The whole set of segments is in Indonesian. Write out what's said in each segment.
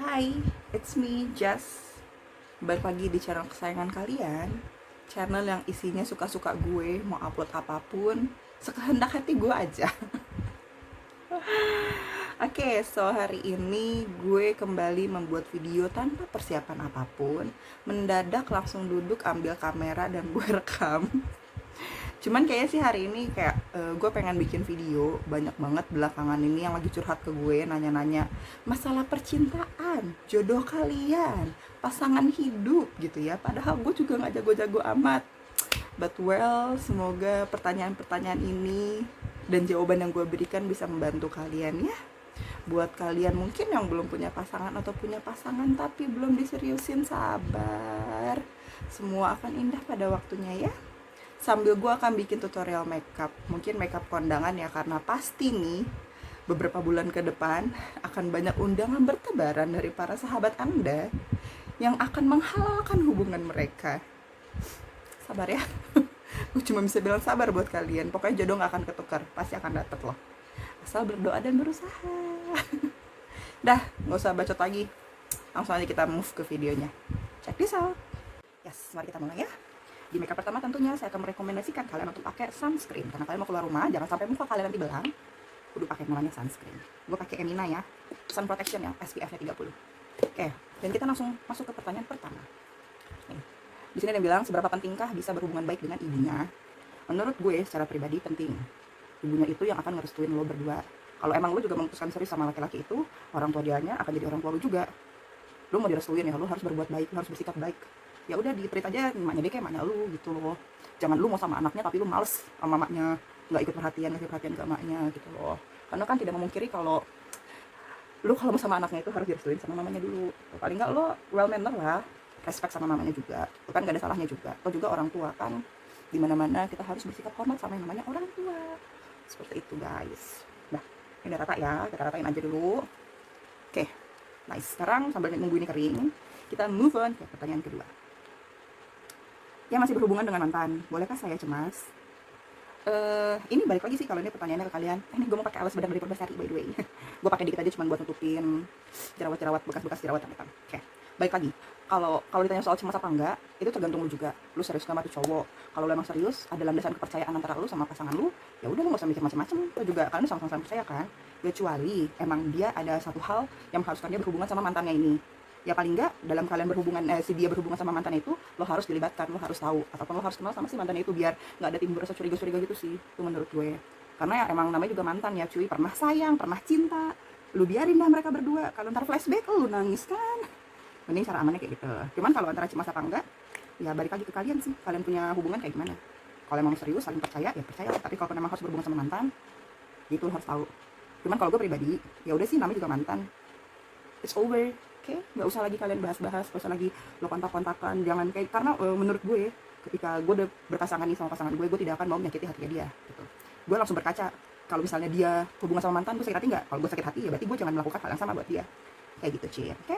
Hai, it's me, Jess. Balik lagi di channel kesayangan kalian. Channel yang isinya suka-suka gue, mau upload apapun, sekehendak hati gue aja. Oke, so hari ini gue kembali membuat video tanpa persiapan apapun. Mendadak langsung duduk ambil kamera dan gue rekam. Cuman kayaknya sih hari ini kayak gue pengen bikin video banyak banget belakangan ini yang lagi curhat ke gue, nanya-nanya masalah percintaan, jodoh kalian, pasangan hidup gitu ya. Padahal gue juga nggak jago-jago amat. But well, semoga pertanyaan-pertanyaan ini dan jawaban yang gue berikan bisa membantu kalian ya. Buat kalian mungkin yang belum punya pasangan atau punya pasangan tapi belum diseriusin, sabar. Semua akan indah pada waktunya ya. Sambil gue akan bikin tutorial makeup, mungkin makeup kondangan ya, karena pasti nih beberapa bulan ke depan akan banyak undangan bertebaran dari para sahabat Anda yang akan menghalalkan hubungan mereka. Sabar ya. Gue cuma bisa bilang sabar buat kalian. Pokoknya jodoh gak akan ketukar, pasti akan dapet loh, asal berdoa dan berusaha. Dah, gak usah bacot lagi, langsung aja kita move ke videonya. Check this out. Yes, mari kita mulai ya. Di makeup pertama tentunya saya akan merekomendasikan kalian untuk pakai sunscreen, karena kalian mau keluar rumah jangan sampai muka kalian nanti belang. Kudu pakai namanya sunscreen. Gue pakai Emina ya, sun protection yang SPF-nya 30. Oke, dan kita langsung masuk ke pertanyaan pertama. Nih, di sini ada yang bilang seberapa pentingkah bisa berhubungan baik dengan ibunya. Menurut gue secara pribadi penting. Ibunya itu yang akan ngerestuin lo berdua. Kalau emang lo juga memutuskan serius sama laki-laki itu, orang tua dianya akan jadi orang tua lo juga. Lo mau direstuin ya, lo harus berbuat baik, lo harus bersikap baik. Ya udah ditreat aja emaknya deh kayak emaknya lu gitu loh. Jangan lu mau sama anaknya tapi lu males sama emaknya, nggak ikut perhatian, ngasih perhatian ke emaknya gitu loh. Karena kan tidak memungkiri kalau lu kalau mau sama anaknya itu harus direstuin sama mamanya dulu. Paling nggak lo well manner lah, respect sama mamanya juga. Itu kan nggak ada salahnya juga. Atau juga orang tua kan, dimana-mana kita harus bersikap hormat sama yang namanya orang tua. Seperti itu guys. Nah, ini rata ya, kita ratain aja dulu. Oke, nice. Sekarang sambil nunggu ini kering, kita move on ke pertanyaan kedua. Yang masih berhubungan dengan mantan, bolehkah saya cemas? Ini balik lagi sih kalau ini pertanyaannya ke kalian. Ini gue mau pakai alas bedak dari Purwasari by the way. Gue pakai dikit aja cuma buat nutupin jerawat-jerawat, bekas-bekas jerawat hitam. Oke, balik lagi. Kalau ditanya soal cemas apa enggak, itu tergantung lu juga. Lu serius sama tuh cowok. Kalau lu emang serius, ada landasan kepercayaan antara lu sama pasangan lu, ya udah lu gak usah mikir macam-macam. Itu juga kalian sama-sama percaya kan? Kecuali emang dia ada satu hal yang mengharuskan dia berhubungan sama mantannya ini. Ya paling enggak dalam kalian berhubungan, si dia berhubungan sama mantannya itu, lo harus dilibatkan, lo harus tahu, ataupun lo harus kenal sama si mantannya itu biar nggak ada timbul rasa curiga-curiga gitu sih. Itu menurut gue. Karena ya emang namanya juga mantan ya cuy, pernah sayang, pernah cinta. Lu biarin dah mereka berdua, kalau ntar flashback lu nangis kan. Mending cara amannya kayak gitu. Cuman kalau antara cemas apa enggak, ya balik lagi ke kalian sih. Kalian punya hubungan kayak gimana? Kalau emang serius, saling percaya, ya percaya. Tapi kalau emang harus berhubungan sama mantan, itu lo harus tahu. Cuman kalau gue pribadi, ya udah sih namanya juga mantan. It's over. Oke, nggak usah lagi kalian bahas-bahas, nggak usah lagi lo kontak-kontakan, jangan kayak, karena menurut gue ketika gue udah berpasangan nih sama pasangan gue tidak akan mau menyakiti hatinya dia gitu. Gue langsung berkaca, kalau misalnya dia hubungan sama mantan, gue sakit hati nggak? Kalau gue sakit hati ya berarti gue jangan melakukan hal yang sama buat dia, kayak gitu cie. Oke,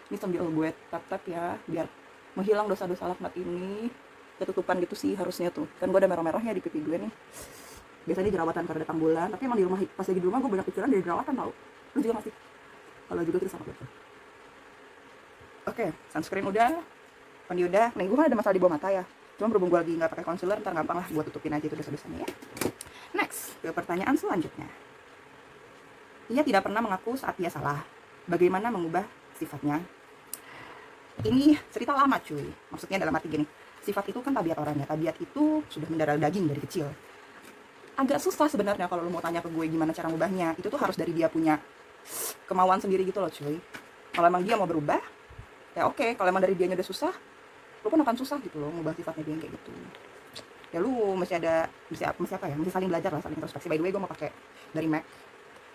ini sambil gue tap-tap ya biar menghilang dosa-dosa laknat ini. Ketutupan gitu sih harusnya tuh, kan gue ada merah-merahnya di pipi gue nih. Biasanya jerawatan karena datang bulan, tapi emang di rumah, pas lagi di rumah gue banyak pikiran dari jerawatan tau. Lu juga masih? Kalau juga kita sama gitu. Oke, sunscreen udah, mandi udah. Nih gue kan ada masalah di bawah mata ya. Cuma berhubung gue lagi nggak pakai concealer, ntar gampang lah gue tutupin aja itu dosa-dosanya ya. Next, ke pertanyaan selanjutnya. Ia tidak pernah mengaku saat ia salah. Bagaimana mengubah sifatnya? Ini cerita lama cuy. Maksudnya dalam arti gini, sifat itu kan tabiat orangnya. Tabiat itu sudah mendarah daging dari kecil. Agak susah sebenarnya kalau lo mau tanya ke gue gimana cara ngubahnya. Itu tuh harus dari dia punya kemauan sendiri gitu loh cuy. Kalau emang dia mau berubah, ya oke. Kalau emang dari dianya udah susah, lu pun akan susah gitu loh ngubah sifatnya dia kayak gitu. Ya lu mesti apa ya, mesti saling belajar lah, saling introspeksi. By the way, gue mau pakai dari MAC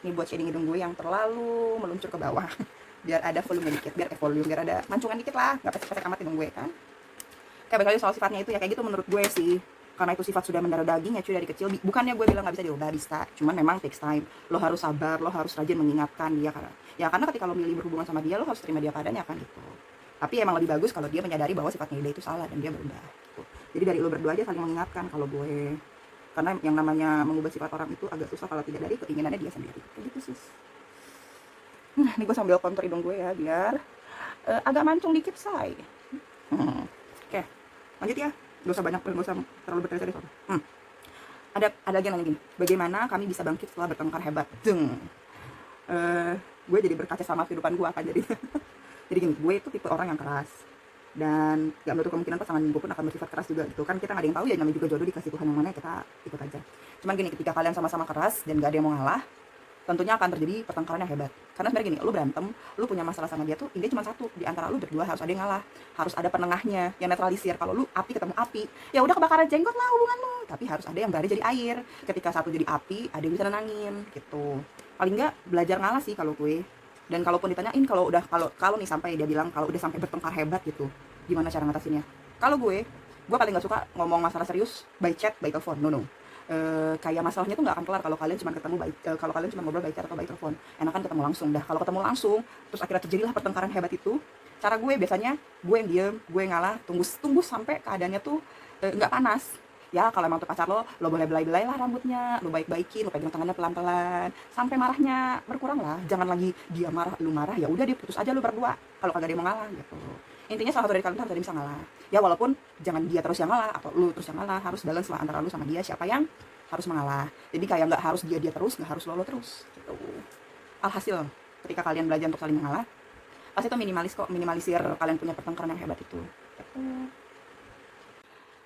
ini buat shading hidung gue yang terlalu meluncur ke bawah. Biar ada volume dikit, biar ada mancungan dikit lah, nggak pesek-pesek amat hidung gue kan. Kayak balik lagi soal sifatnya itu ya kayak gitu menurut gue sih. Karena itu sifat sudah mendarah daging ya cuy dari kecil. Bukannya gue bilang nggak bisa diubah, bisa, cuman memang takes time. Lo harus sabar, lo harus rajin mengingatkan dia karena ketika lo milih berhubungan sama dia, lo harus terima dia padanya kan gitu. Tapi emang lebih bagus kalau dia menyadari bahwa sifatnya dia itu salah dan dia berubah gitu. Jadi dari lo berdua aja saling mengingatkan kalau gue. Karena yang namanya mengubah sifat orang itu agak susah kalau tidak dari keinginannya dia sendiri. Kayak gitu sis. Ini gue sambil kontur hidung gue ya biar agak mancung dikit say. Oke, lanjut ya. Gak usah banyak, gak usah terlalu bertele-tele soalnya. Ada lagi yang nanya gini, bagaimana kami bisa bangkit setelah bertengkar hebat? Gue jadi berkaca sama kehidupan gue kan jadi. Jadi gini, gue itu tipe orang yang keras dan gak menutup kemungkinan pasangan gue pun akan bersifat keras juga gitu kan. Kita gak ada yang tahu ya, namanya juga jodoh dikasih Tuhan yang mana, kita ikut aja. Cuman gini, ketika kalian sama-sama keras dan gak ada yang mau ngalah, tentunya akan terjadi pertengkaran yang hebat. Karena sebenarnya gini, lu berantem, lu punya masalah sama dia tuh intinya cuma satu, di antara lu berdua harus ada yang ngalah, harus ada penengahnya yang netralisir. Kalau lu api ketemu api, ya udah kebakaran jenggot lah hubungan lu, tapi harus ada yang berada jadi air. Ketika satu jadi api, ada yang bisa nenangin gitu. Paling nggak belajar ngalah sih kalau gue. Dan kalaupun ditanyain kalau nih sampai dia bilang kalau udah sampai bertengkar hebat gitu, gimana cara ngatasinnya? Kalau gue paling nggak suka ngomong masalah serius by chat, by telepon, no. Kayak masalahnya tuh nggak akan kelar kalau kalian cuma ketemu kalau kalian cuma ngobrol by chat atau by telepon. Enakan ketemu langsung dah. Kalau ketemu langsung terus akhirnya terjadilah pertengkaran hebat itu, cara gue biasanya gue yang diem, gue ngalah, tunggu sampai keadaannya tuh nggak panas. Ya kalau emang tuh pacar lo boleh belai-belai lah rambutnya, lo baik-baikin, lo pegang tangannya pelan-pelan sampai marahnya berkurang lah. Jangan lagi dia marah, lu marah, ya udah diputus aja lo berdua kalau kagak ada yang mau ngalah gitu. Intinya salah satu dari kalian harus ada yang bisa ngalah. Ya walaupun jangan dia terus yang ngalah atau lu terus yang ngalah, harus balance lah antara lu sama dia, siapa yang harus mengalah. Jadi kayak nggak harus dia terus, nggak harus lo terus gitu. Alhasil ketika kalian belajar untuk saling mengalah, pasti itu minimalisir kalian punya pertengkaran yang hebat itu gitu.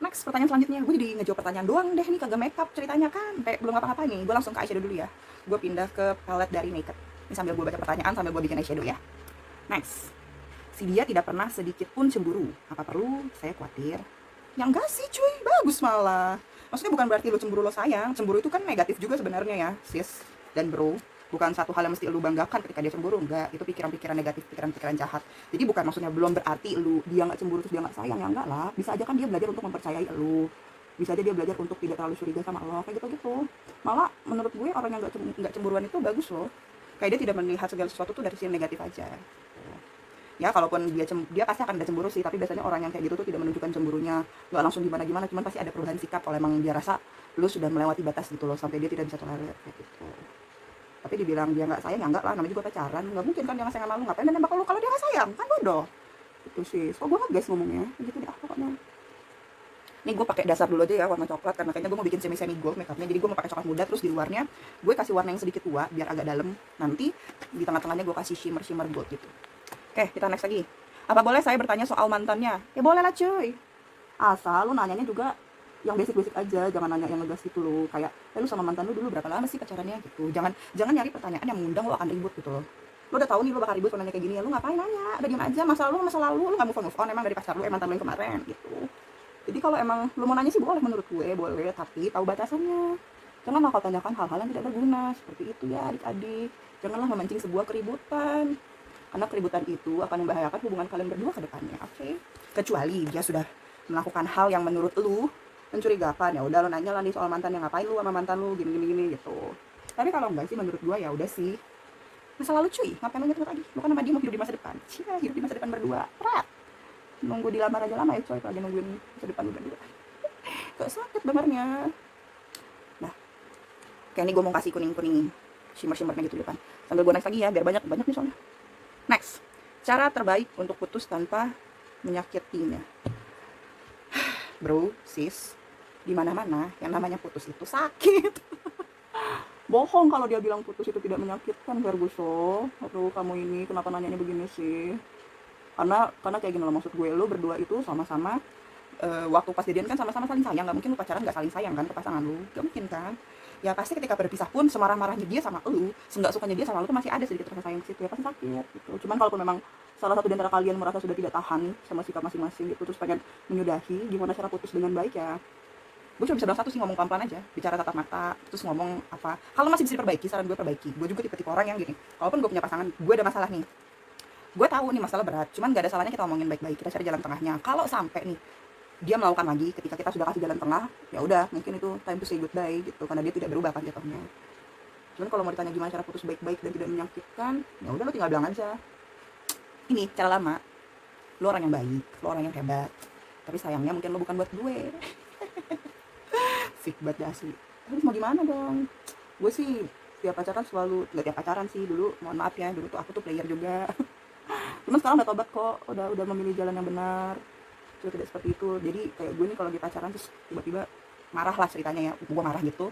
Next, pertanyaan selanjutnya, gue jadi ngejawab pertanyaan doang deh nih, kagak make up ceritanya kan, belum ngapa-ngapain nih. Gue langsung ke eyeshadow dulu ya. Gue pindah ke palette dari Naked. Ini sambil gue baca pertanyaan sambil gue bikin eyeshadow ya. Next, si dia tidak pernah sedikit pun cemburu. Apa perlu saya khawatir? Ya enggak sih cuy, bagus malah. Maksudnya bukan berarti lo cemburu lo sayang. Cemburu itu kan negatif juga sebenarnya ya sis dan bro. Bukan satu hal yang mesti lu banggakan ketika dia cemburu, enggak. Itu pikiran-pikiran negatif, pikiran-pikiran jahat. Jadi bukan maksudnya belum berarti dia nggak cemburu terus dia nggak sayang, ya enggak lah. Bisa aja kan dia belajar untuk mempercayai lu. Bisa aja dia belajar untuk tidak terlalu curiga sama lo, kayak gitu-gitu. Malah menurut gue orang yang nggak cemburuan itu bagus loh. Kayak dia tidak melihat segala sesuatu tuh dari sisi negatif aja. Ya kalaupun dia pasti akan ada cemburu sih, tapi biasanya orang yang kayak gitu tuh tidak menunjukkan cemburunya, nggak langsung gimana-gimana, cuman pasti ada perubahan sikap kalau emang dia rasa lu sudah melewati batas gitu loh, sampai dia tidak bisa tolerir kayak gitu. Tapi dibilang dia nggak sayang, ya enggak lah, namanya juga pacaran, nggak mungkin kan dia nggak sayang sama lu, ngapain dia nembak lu kalau dia nggak sayang, kan bodoh itu sih. Kok gue guys ngomongnya gitu deh pokoknya. Nih gue pakai dasar dulu aja ya, warna coklat, karena kayaknya gue mau bikin semi gold makeupnya. Jadi gue mau pakai coklat muda, terus di luarnya gue kasih warna yang sedikit tua biar agak dalam, nanti di tengah-tengahnya gue kasih shimmer gold gitu. Oke, kita next lagi. Apa boleh saya bertanya soal mantannya? Ya boleh lah cuy, asal lu nanyanya juga yang basic aja, jangan nanya yang ngegas gitu loh. Kayak lu sama mantan lu dulu berapa lama sih pacarannya gitu. Jangan nyari pertanyaan yang mengundang lo akan ribut gitu loh. Lu udah tahu nih lo bakal ribut nanya kayak gini, ya lu ngapain nanya? Udah diem aja, masa lalu lu nggak move on emang dari pacar lu, mantan lu yang kemarin gitu. Jadi kalau emang lu mau nanya sih boleh, menurut gue boleh, tapi tahu batasannya. Janganlah kau tanyakan hal-hal yang tidak berguna seperti itu ya adik-adik. Janganlah memancing sebuah keributan, karena keributan itu akan membahayakan hubungan kalian berdua ke depannya. Oke? Kecuali dia sudah melakukan hal yang menurut lu mencurigakan, ya udah lo nanya lah nih soal mantan, yang ngapain lu sama mantan lu gini gitu. Tapi kalau enggak sih menurut gua ya udah sih, masa lalu cuy, ngapain lo nyetir lagi, lu kan sama dia mau hidup di masa depan. Cia, hidup di masa depan berdua, berat. Nunggu dilamar aja lama ya coy, lagi nungguin masa depan berdua. Gak sakit dengarnya. Nah, kayak ini gue mau kasih kuning shimmernya gitu depan, sambil gue next lagi ya biar banyak nih soalnya. Next, cara terbaik untuk putus tanpa menyakitinya. Bro, sis, di mana-mana yang namanya putus itu sakit. Bohong kalau dia bilang putus itu tidak menyakitkan, Ferguson. Aduh, kamu ini kenapa nanyanya begini sih? Karena kayak gini loh, maksud gue, lo berdua itu sama-sama waktu pas jadian kan sama-sama saling sayang. Gak mungkin lo pacaran gak saling sayang kan ke pasangan lo, gak mungkin kan. Ya pasti ketika berpisah pun semarah-marahnya dia sama lo, senggak sukanya dia sama lo tuh masih ada sedikit rasa sayang situ, ya pasti sakit gitu. Cuman kalaupun memang salah satu di antara kalian merasa sudah tidak tahan sama sikap masing-masing gitu, terus pengen menyudahi, gimana cara putus dengan baik ya? Gue cuma bisa bilang satu sih, ngomong pelan-pelan aja, bicara tatap mata, terus ngomong apa. Kalau masih bisa diperbaiki, saran gue perbaiki. Gue juga tipe-tipe orang yang gini, kalaupun gue punya pasangan, gue ada masalah nih, gue tahu nih masalah berat, cuman gak ada salahnya kita ngomongin baik-baik, kita cari jalan tengahnya. Kalau sampai nih dia melakukan lagi ketika kita sudah kasih jalan tengah, ya udah mungkin itu time to say goodbye gitu, karena dia tidak berubah kan jatuhnya. Cuman kalau mau ditanya gimana cara putus baik-baik dan tidak menyakitkan, ya udah lo tinggal bilang aja, ini cara lama, lo orang yang baik, lo orang yang hebat, tapi sayangnya mungkin lo bukan buat gue. Fik banget asli. Terus mau gimana dong? Gue sih tiap pacaran selalu, nggak tiap pacaran sih, dulu mohon maaf ya, dulu tuh aku tuh player juga. Cuman sekarang udah tobat kok, udah memilih jalan yang benar, sudah tidak seperti itu. Jadi kayak gue nih kalau lagi pacaran terus tiba-tiba marah lah ceritanya ya, gue marah gitu,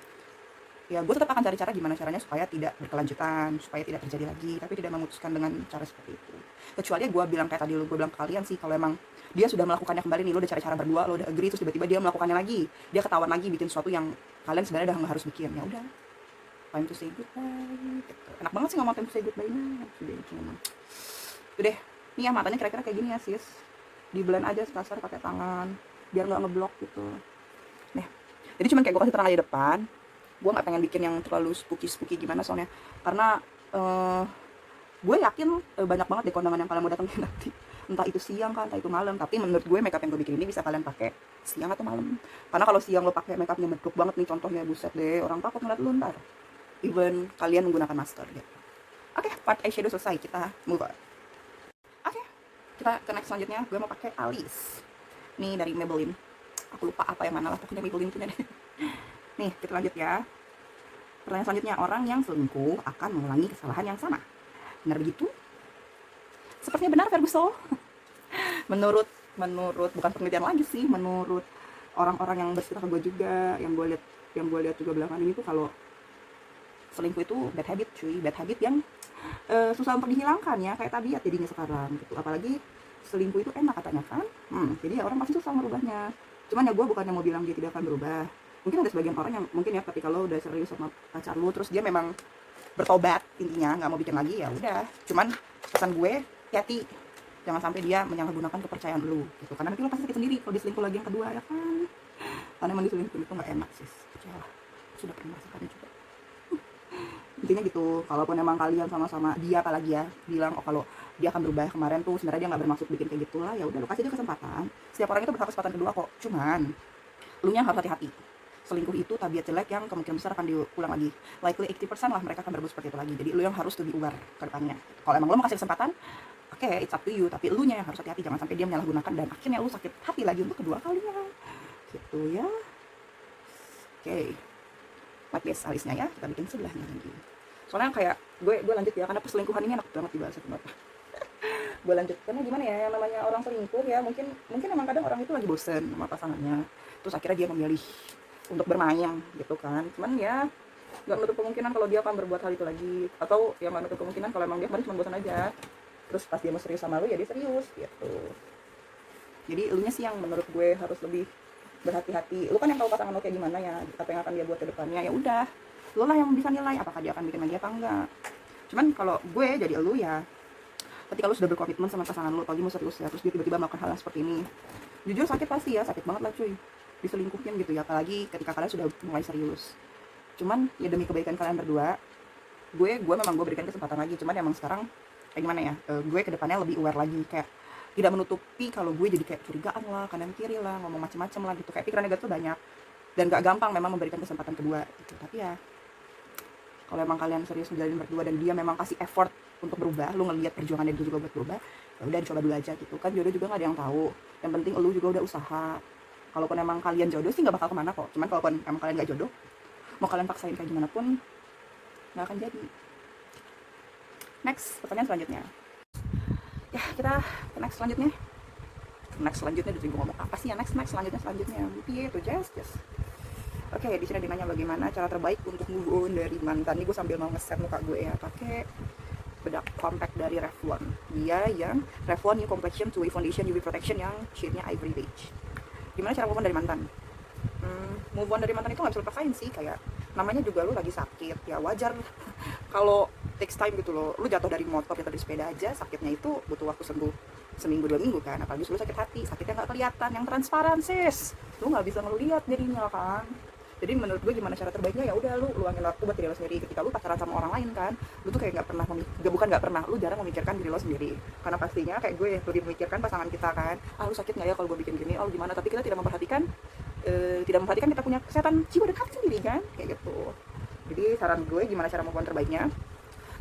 ya gue tetap akan cari cara gimana caranya supaya tidak berkelanjutan, supaya tidak terjadi lagi, tapi tidak memutuskan dengan cara seperti itu. Kecuali gue bilang kayak tadi, gue bilang ke kalian sih, kalau emang dia sudah melakukannya kembali nih, lo udah cari cara berdua, lo udah agree, terus tiba-tiba dia melakukannya lagi, dia ketahuan lagi bikin sesuatu yang kalian sebenarnya udah nggak harus bikin, ya udah, time to say goodbye gitu. Enak banget sih ngomong time to say goodbye nya, sudah ngomong itu deh. Nih ya matanya kira-kira kayak gini ya sis, di blend aja sekasar pakai tangan biar nggak ngeblok gitu. Nih, jadi cuman kayak gue kasih terang aja depan, gue nggak pengen bikin yang terlalu spooky gimana soalnya, karena gue yakin banyak banget deh kondangan yang kalian mau datengin nanti, entah itu siang kan, entah itu malam. Tapi menurut gue makeup yang gue bikin ini bisa kalian pakai siang atau malam, karena kalau siang lo pakai makeupnya medok banget nih contohnya, buset deh, orang takut ngeliat lo ntar, even kalian menggunakan masker gitu. Oke, part eyeshadow selesai, kita move on. Oke, kita ke next selanjutnya. Gue mau pakai alis nih dari Maybelline, aku lupa apa yang mana lah, pokoknya Maybelline punya deh. Nih, kita lanjut ya. Pertanyaan selanjutnya, orang yang selingkuh akan mengulangi kesalahan yang sama. Benar begitu? Sepertinya benar, Ferguson. menurut bukan penelitian lagi sih, menurut orang-orang yang bersekitar gue juga, yang gue lihat juga belakangan ini tuh, kalau selingkuh itu bad habit cuy, bad habit yang susah untuk dihilangkan ya, kayak tabiat jadinya sekarang gitu. Apalagi selingkuh itu enak katanya kan, jadi ya orang pasti susah merubahnya. Cuman ya gue bukannya mau bilang dia tidak akan berubah. Mungkin ada sebagian orang yang mungkin ya ketika lo udah serius sama pacar lo, terus dia memang bertobat, intinya nggak mau bikin lagi, ya udah. Cuman pesan gue, hati-hati, jangan sampai dia menyalahgunakan kepercayaan lo gitu, karena nanti lo pasti sakit sendiri kalau diselingkuh lagi yang kedua ya kan. Karena emang diselingkuh itu nggak enak sis, kecewa, sudah pernah merasakannya juga. Intinya gitu, kalaupun emang kalian sama-sama dia apalagi ya bilang kalau dia akan berubah kemarin tuh sebenarnya dia nggak bermaksud bikin kayak gitulah, ya udah lo kasih dia kesempatan. Setiap orang itu berhak kesempatan kedua kok, cuman lu nya harus hati-hati. Selingkuh itu tabiat jelek yang kemungkinan besar akan diulang lagi, likely 80% lah mereka akan berbuat seperti itu lagi. Jadi lu yang harus lebih aware ke depannya. Kalau emang lu mau kasih kesempatan, oke, it's up to you, tapi lu nya yang harus hati-hati, jangan sampai dia menyalahgunakan dan akhirnya lu sakit hati lagi untuk kedua kalinya gitu ya. Oke, like this alisnya ya, kita bikin sebelahnya lagi. Soalnya kayak gue lanjut ya, karena perselingkuhan ini enak banget dibahas sebenarnya. Gue lanjut karena gimana ya, yang namanya orang selingkuh ya, mungkin emang kadang orang itu lagi bosen sama pasangannya, terus akhirnya dia memilih untuk bermain gitu kan. Cuman ya nggak menutup kemungkinan kalau dia akan berbuat hal itu lagi, atau ya nggak menutup kemungkinan kalau emang dia kemarin cuma bosan aja, terus pas dia mau serius sama lu ya dia serius gitu. Jadi elunya sih yang menurut gue harus lebih berhati-hati. Lu kan yang tahu pasangan lu kayak gimana ya, apa yang akan dia buat ke depannya, ya udah lu lah yang bisa nilai apakah dia akan bikin lagi apa enggak. Cuman kalau gue jadi elu ya, ketika lu sudah berkomitmen sama pasangan lu, apalagi mau serius ya, terus dia tiba-tiba melakukan hal yang seperti ini, jujur sakit pasti ya, sakit banget lah cuy diselingkuhin gitu ya, apalagi ketika kalian sudah mulai serius. Cuman ya demi kebaikan kalian berdua, gue memang gue berikan kesempatan lagi. Cuman emang sekarang kayak gimana ya, gue kedepannya lebih aware lagi, kayak tidak menutupi kalau gue jadi kayak curigaan lah, kanan kiri lah, ngomong macem-macem lah gitu, kayak pikiran negatif tuh banyak dan gak gampang memang memberikan kesempatan kedua gitu. Tapi ya kalau emang kalian serius menjalin berdua dan dia memang kasih effort untuk berubah, lu ngelihat perjuangannya dia juga buat berubah, ya udah dicoba dulu aja gitu kan. Jodoh juga nggak ada yang tahu, yang penting lu juga udah usaha. Kalaupun emang kalian jodoh sih nggak bakal kemana kok, cuman kalaupun emang kalian nggak jodoh, mau kalian paksain kayak gimana pun nggak akan jadi. Next, pertanyaan selanjutnya ya, kita ke next selanjutnya. Udah ngomong apa sih ya, next selanjutnya iya tuh just oke. Di sini dinanya bagaimana cara terbaik untuk move on dari mantan. Ini gue sambil mau ngeset muka gue ya, pakai bedak compact dari Revlon. Dia yang Revlon New Complexion 2-Way Foundation UV Protection yang shade-nya ivory beige. Gimana cara move on dari mantan? Move on dari mantan itu nggak bisa dipaksain sih, kayak namanya juga lu lagi sakit ya, wajar kalau takes time gitu loh. Lu jatuh dari motor, jatuh dari sepeda aja, sakitnya itu butuh waktu sembuh seminggu 2 minggu kan, apalagi lu sakit hati, sakitnya nggak kelihatan, yang transparan sis, lu nggak bisa ngeliat jadinya kan. Jadi menurut gue gimana cara terbaiknya, ya udah lu luangin waktu buat diri lo sendiri. Ketika lu pacaran sama orang lain kan, lu tuh kayak lu jarang memikirkan diri lo sendiri, karena pastinya kayak gue lebih memikirkan pasangan kita kan. Lu sakit nggak ya kalau gue bikin gini, lu gimana, tapi kita tidak memperhatikan kita punya kesehatan jiwa dan hati sendiri kan, kayak gitu. Jadi saran gue gimana cara move on terbaiknya,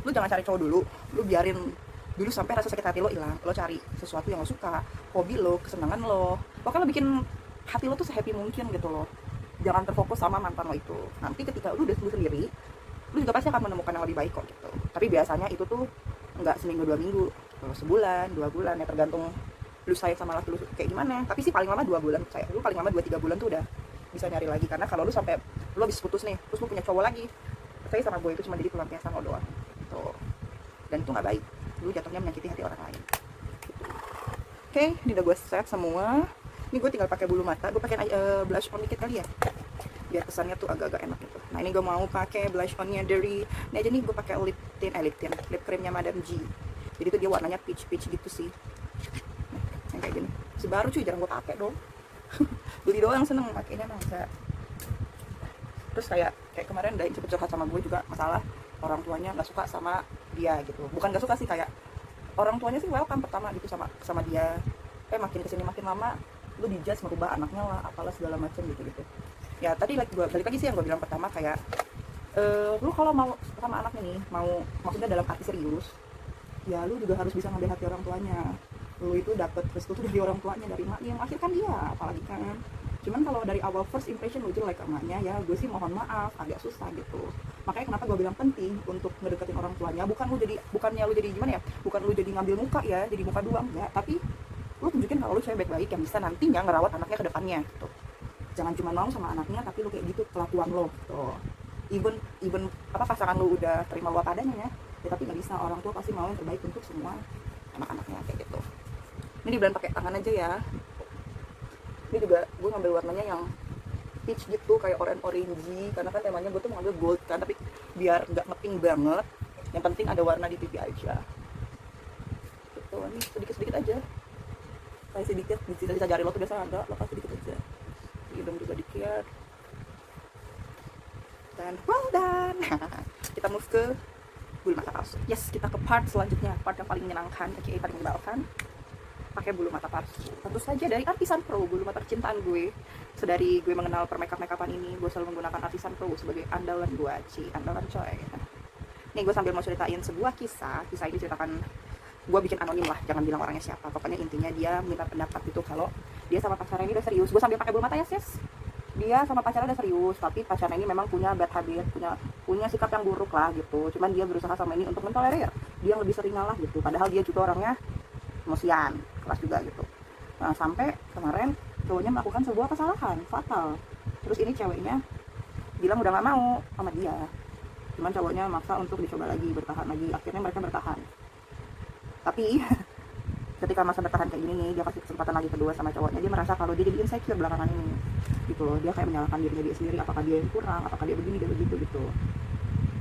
lu jangan cari cowok dulu, lu biarin dulu sampai rasa sakit hati lo hilang. Lo cari sesuatu yang lo suka, hobi lo, kesenangan lo, pokoknya lo bikin hati lo tuh se-happy mungkin gitu loh. Jangan terfokus sama mantan lo itu. Nanti ketika lu udah sembuh sendiri, lu juga pasti akan menemukan yang lebih baik kok gitu. Tapi biasanya itu tuh nggak seminggu 2 minggu, sebulan 2 bulan ya, tergantung lu sayang sama laki lu kayak gimana. Tapi sih paling lama 2 bulan, saya lu paling lama 2-3 bulan tuh udah bisa nyari lagi. Karena kalau lu sampai lu habis putus nih terus lu punya cowok lagi, percaya sama gue, itu cuma jadi pelampiasan lo doang gitu. Dan itu nggak baik, lu jatuhnya menyakiti hati orang lain gitu. Oke, ini udah gue set semua. Ini gue tinggal pakai bulu mata, gue pakai blush on dikit kali ya, biar kesannya tuh agak-agak enak gitu. Nah ini gue mau pakai blush onnya dari ini aja nih, gue pakai lip creamnya Madame G. Jadi tuh dia warnanya peach gitu sih. Nah, yang kayak gini si baru cuy, jarang gue pakai dong. Beli doang, seneng pakainya masa. Terus kayak kemarin Dain cepet curhat sama gue juga masalah orang tuanya nggak suka sama dia gitu. Bukan nggak suka sih, kayak orang tuanya sih welcome pertama gitu sama dia. Makin kesini makin lama lu dijudge merubah anaknya lah, apalah segala macam gitu. Ya tadi balik lagi sih yang gue bilang pertama, kayak lu kalau mau sama anaknya nih, mau maksudnya dalam arti serius, ya lu juga harus bisa ngambil hati orang tuanya. Lu itu dapet restu tuh dari orang tuanya, dari maknya yang melahirkan dia apalagi kan. Cuman kalau dari awal first impression lu jelek ke maknya, ya gue sih mohon maaf, agak susah gitu. Makanya kenapa gue bilang penting untuk ngedeketin orang tuanya, bukannya lu jadi gimana ya, bukan lu jadi ngambil muka ya, jadi muka dua, enggak, tapi lu tunjukin kalau lu cewek baik-baik yang bisa nantinya ngerawat anaknya ke depannya gitu. Jangan cuma mau sama anaknya tapi lu kayak gitu kelakuan lo gitu. Even pasangan lu udah terima lu apa adanya ya, tapi nggak bisa. Orang tua pasti mau yang terbaik untuk semua anak-anaknya kayak gitu. Ini dibilang pakai tangan aja ya. Ini juga gue ngambil warnanya yang peach gitu, kayak orange karena kan temanya gue tuh mau ngambil gold kan, tapi biar nggak ngepink banget, yang penting ada warna di pipi aja gitu. Ini sedikit aja, kayak sedikit di sisa jari lo tuh biasa ada, lo kasih sedikit aja. Hidung juga dikit, dan well done. Kita move ke bulu mata palsu. Yes, kita ke part selanjutnya, part yang paling menyenangkan, aka paling menyebalkan. Pakai bulu mata palsu, tentu saja dari Artisan Pro, bulu mata kecintaan gue. Sedari gue mengenal permakeup-makeupan ini, gue selalu menggunakan Artisan Pro sebagai andalan gue, andalan coy. Nih gue sambil mau ceritain sebuah kisah ini ceritakan, gue bikin anonim lah, jangan bilang orangnya siapa. Pokoknya intinya dia minta pendapat gitu kalau dia sama pacarnya ini udah serius. Gue sambil pakai bulu mata, yes. Dia sama pacarnya udah serius, tapi pacarnya ini memang punya bad habit, punya sikap yang buruk lah gitu. Cuman dia berusaha sama ini untuk mentolerir, dia lebih sering ngalah gitu. Padahal dia juga orangnya emosian, keras juga gitu. Nah, sampai kemarin cowoknya melakukan sebuah kesalahan fatal. Terus ini ceweknya bilang udah gak mau sama dia. Cuman cowoknya maksa untuk dicoba lagi, bertahan lagi. Akhirnya mereka bertahan. Tapi ketika masa bertahan kayak gini nih, dia kasih kesempatan lagi kedua sama cowoknya, dia merasa kalau dia jadi insecure belakangan ini gitu loh. Dia kayak menyalahkan dirinya dia sendiri, apakah dia yang kurang, apakah dia begini, dia begitu gitu.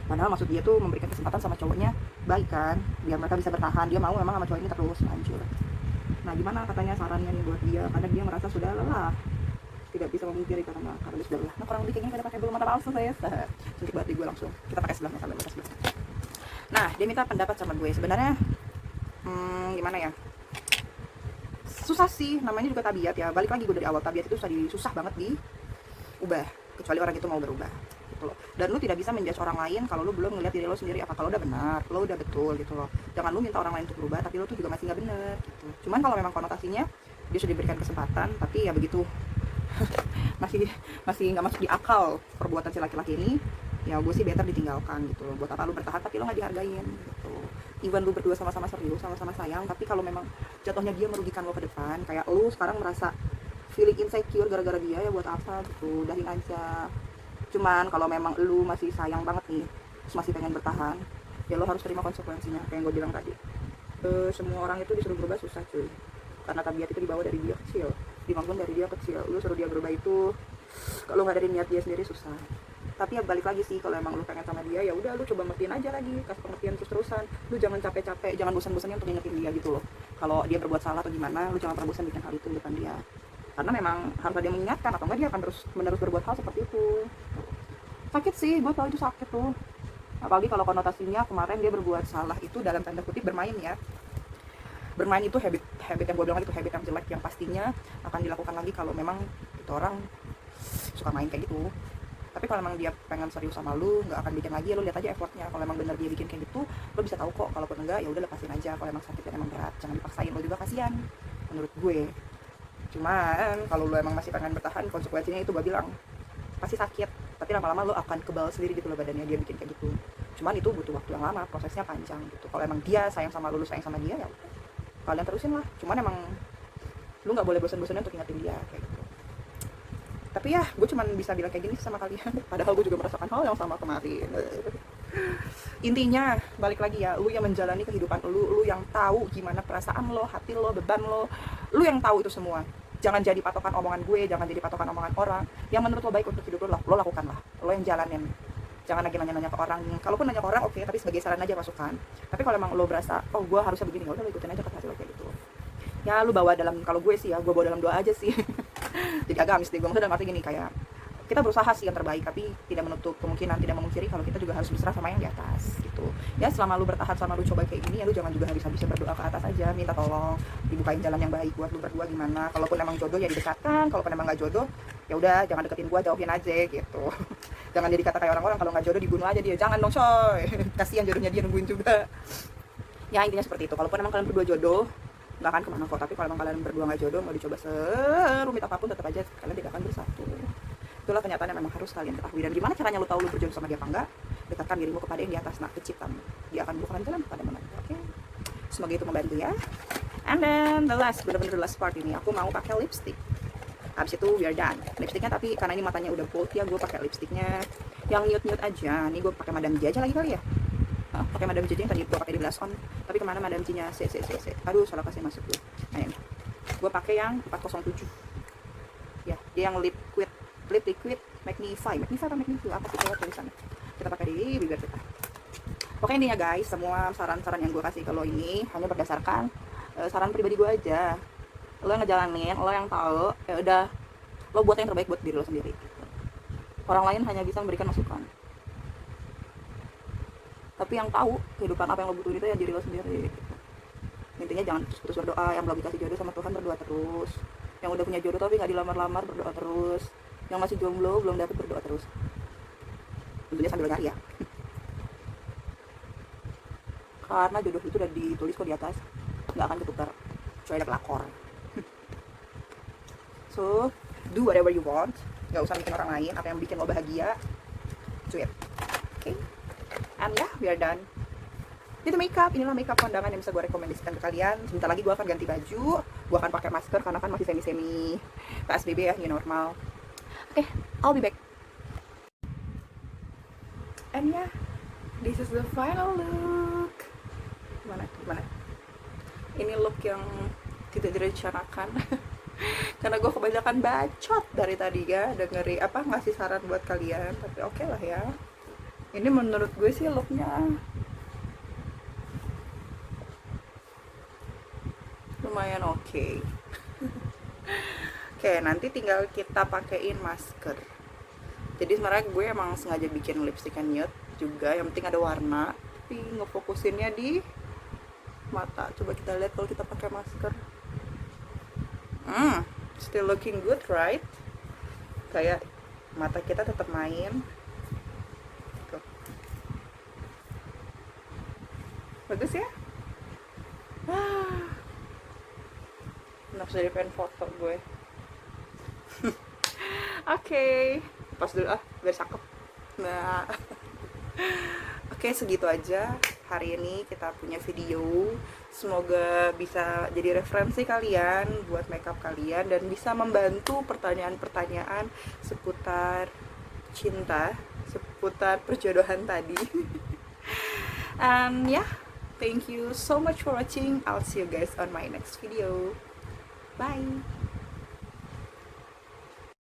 Padahal maksud dia tuh memberikan kesempatan sama cowoknya baik kan, biar mereka bisa bertahan. Dia mau memang sama cowok ini terus lanjut. Nah gimana katanya sarannya nih buat dia, karena dia merasa sudah lelah, tidak bisa memungkiri karena dia sudah lelah. Nah kurang lebih kayaknya pada pakai bulu mata palsu saya. Suntik banget gue langsung. Kita pakai sebelahnya sambil mata sebelah. Nah dia minta pendapat sama gue. Sebenarnya gimana ya, susah sih, namanya juga tabiat ya. Balik lagi gue dari awal, tabiat itu susah banget diubah, kecuali orang itu mau berubah gitu loh. Dan lu tidak bisa menjudge orang lain kalau lu belum ngeliat diri lo sendiri apakah lo udah benar, lo udah betul gitu loh. Jangan lu minta orang lain untuk berubah tapi lo tuh juga masih nggak bener gitu. Cuman kalau memang konotasinya dia sudah diberikan kesempatan tapi ya begitu masih nggak masuk di akal perbuatan si laki-laki ini, ya gue sih better ditinggalkan gitu loh. Buat apa lu bertahan tapi lo nggak dihargain gitu. Even lu berdua sama-sama serius, sama-sama sayang, tapi kalau memang jatuhnya dia merugikan lo ke depan, kayak lu sekarang merasa feeling insecure gara-gara dia, ya buat apa gitu, udahin aja. Cuman kalau memang lu masih sayang banget nih, terus masih pengen bertahan, ya lo harus terima konsekuensinya kayak yang gue bilang tadi. Semua orang itu disuruh berubah susah cuy, karena tabiat itu dibawa dari dia kecil, dibangun dari dia kecil. Lu suruh dia berubah itu kalau nggak dari niat dia sendiri susah. Tapi ya balik lagi sih, kalau emang lu pengen sama dia, ya udah lu coba ngertiin aja lagi, kasih pengertian terus-terusan. Lu jangan capek-capek, jangan bosan-bosannya untuk ngingetin dia gitu loh. Kalau dia berbuat salah atau gimana, lu jangan pernah bosan bikin hal itu di depan dia. Karena memang harus ada yang mengingatkan, atau enggak dia akan terus menerus berbuat hal seperti itu. Sakit sih, gue tau itu sakit tuh. Apalagi kalau konotasinya kemarin dia berbuat salah itu dalam tanda kutip bermain ya. Bermain itu habit yang gue bilang itu habit yang jelek, yang pastinya akan dilakukan lagi kalau memang itu orang suka main kayak gitu. Tapi kalau memang dia pengen serius sama lu, nggak akan bikin lagi, lu lihat aja effortnya. Kalau memang bener dia bikin kayak gitu, lu bisa tahu kok. Kalaupun enggak, ya udah lepasin aja. Kalau emang sakit dan emang berat, jangan dipaksain, lu juga kasihan menurut gue. Cuman kalau lu emang masih pengen bertahan, konsekuensinya itu gue bilang pasti sakit, tapi tapi lama-lama lo akan kebal sendiri gitu loh badannya dia bikin kayak gitu. Cuman itu butuh waktu yang lama, prosesnya panjang gitu. Kalau emang dia sayang sama lu sayang sama dia, ya udah kalian terusin lah. Cuman emang lu nggak boleh bosan-bosannya untuk ingetin dia kayak gitu. Tapi ya gue cuman bisa bilang kayak gini sama kalian, padahal gue juga merasakan hal yang sama kemarin. Intinya balik lagi ya, lu yang menjalani kehidupan lu yang tahu gimana perasaan lo, hati lo, beban lo, lu yang tahu itu semua. Jangan jadi patokan omongan gue, jangan jadi patokan omongan orang. Yang menurut lo baik untuk hidup lo lakukan lah, lo yang jalanin. Jangan lagi nanya-nanya ke orang. Kalaupun nanya ke orang oke, tapi sebagai saran aja, masukan. Tapi kalau emang lo berasa oh gue harusnya begini, ya udah lo ikutin aja kata hasil kayak gitu. Ya lu bawa dalam, kalau gue sih ya gue bawa dalam doa aja sih. Jadi agak amis deh gue, maksudnya dalam arti gini, kayak kita berusaha sih yang terbaik, tapi tidak menutup kemungkinan, tidak memungkiri kalau kita juga harus berserah sama yang di atas gitu. Ya selama lu bertahan, selama lu coba kayak gini, ya lu jangan juga habis-habisan berdoa ke atas aja, minta tolong dibukain jalan yang baik buat lu berdua gimana. Kalaupun emang jodoh ya didekatkan, kalaupun emang nggak jodoh ya udah jangan deketin gua, jauhin aja gitu. Jangan jadi kata kayak orang-orang kalau nggak jodoh dibunuh aja dia, jangan dong coy. Kasihan jodohnya dia nungguin juga. Ya intinya seperti itu. Kalaupun emang kalian berdua jodoh nggak akan kemana kok, tapi kalau emang kalian berdua nggak jodoh, mau dicoba serumit apapun tetap aja kalian tidak akan bersatu. Itulah kenyataan yang memang harus kalian ketahui. Dan gimana caranya lu tahu lu berjodoh sama dia apa enggak? Dekatkan dirimu kepada yang di atas, nah penciptamu. Dia akan bukakan jalan kepada mana. Oke, semoga itu membantu ya. And then the last, bener-bener the last part ini, aku mau pakai lipstick. Habis itu we are done. Lipsticknya, tapi karena ini matanya udah bold ya, gue pakai lipsticknya yang nude aja. Nih gue pakai Madame G aja lagi kali ya. Pakai Madame G yang tadi gue pakai di blush on, tapi kemana Madame G nya C. Aduh salah kasih masuk gue. Nah ini gue pakai yang 407 ya, dia yang lip liquid magnify apa sih kalau tulisannya, kita pakai di bibir kita. Oke, intinya guys, semua saran-saran yang gue kasih kalau ini hanya berdasarkan saran pribadi gue aja. Lo yang ngejalanin, lo yang tahu, ya udah lo buat yang terbaik buat diri lo sendiri. Orang lain hanya bisa memberikan masukan, tapi yang tahu kehidupan apa yang lo butuhin itu ya diri lo sendiri. Intinya jangan terus berdoa. Yang belum dikasih jodoh sama Tuhan berdoa terus. Yang udah punya jodoh tapi nggak dilamar-lamar berdoa terus. Yang masih jomblo belum dapet berdoa terus. Tentunya sambil nyari ya. Karena jodoh itu udah ditulis kok di atas, nggak akan ketukar kecuali ada pelakor. So do whatever you want, nggak usah bikin orang lain, apa yang bikin lo bahagia, do it. Okay, and yeah, we are done. Itu makeup, inilah makeup kondangan yang bisa gue rekomendasikan ke kalian. Sebentar lagi gue akan ganti baju, gue akan pakai masker karena kan masih semi PSBB ya, new normal. Oke, I'll be back. And yeah, this is the final look. Gimana? Ini look yang tidak direncanakan. Karena gue kebanyakan bacot dari tadi ya, dengerin ngasih saran buat kalian. Tapi oke lah ya. Ini menurut gue sih looknya lumayan oke. Oke, nanti tinggal kita pakein masker. Jadi sebenarnya gue emang sengaja bikin lipstick nude juga, yang penting ada warna, tapi ngefokusinnya di mata. Coba kita lihat kalau kita pakai masker. Still looking good, right? Kayak mata kita tetap main. Tuh. Bagus ya? Nafsu jadi pengen foto gue. Oke, pas dulu biar cakep. Nah, oke, segitu aja hari ini kita punya video. Semoga bisa jadi referensi kalian buat makeup kalian dan bisa membantu pertanyaan-pertanyaan seputar cinta, seputar perjodohan tadi. And yeah, thank you so much for watching. I'll see you guys on my next video. Bye.